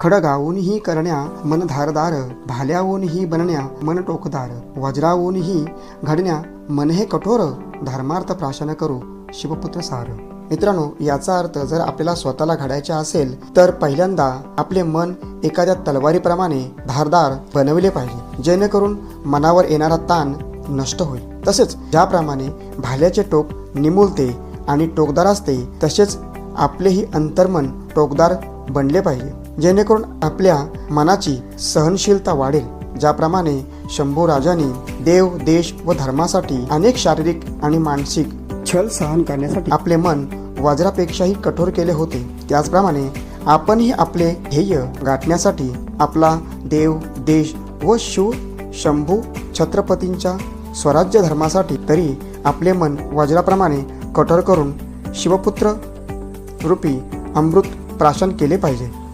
खडगावूनही करण्या मन धारदार, भाल्याहूनही बनण्या मन टोकदार, वज्राहूनही घडण्या मन हे कठोर, धर्मार्थ प्राशन करू शिवपुत्र सार. मित्रांनो, याचा अर्थ जर आपल्याला स्वतःला घडायचे असेल तर पहिल्यांदा आपले मन एखाद्या तलवारीप्रमाणे धारदार बनवले पाहिजे, जेणेकरून मनावर येणारा ताण नष्ट होईल. तसेच ज्याप्रमाणे भाल्याचे टोक निमुळते आणि टोकदार असते, तसेच आपलेही अंतर्मन टोकदार बनले पाहिजे, जेणेकरून आपल्या मनाची सहनशीलता वाढेल. ज्याप्रमाणे शंभू राजांनी देव, देश व धर्मासाठी अनेक शारीरिक आणि मानसिक छल सहन करण्यासाठी आपले मन वज्रापेक्षाही कठोर केले होते, त्याचप्रमाणे आपणही आपले ध्येय गाठण्यासाठी आपला देव, देश व शिव शंभू छत्रपतींच्या स्वराज्य धर्मासाठी तरी आपले मन वज्राप्रमाणे कठोर करून शिवपुत्र रूपी अमृत प्राशन केले पाहिजे.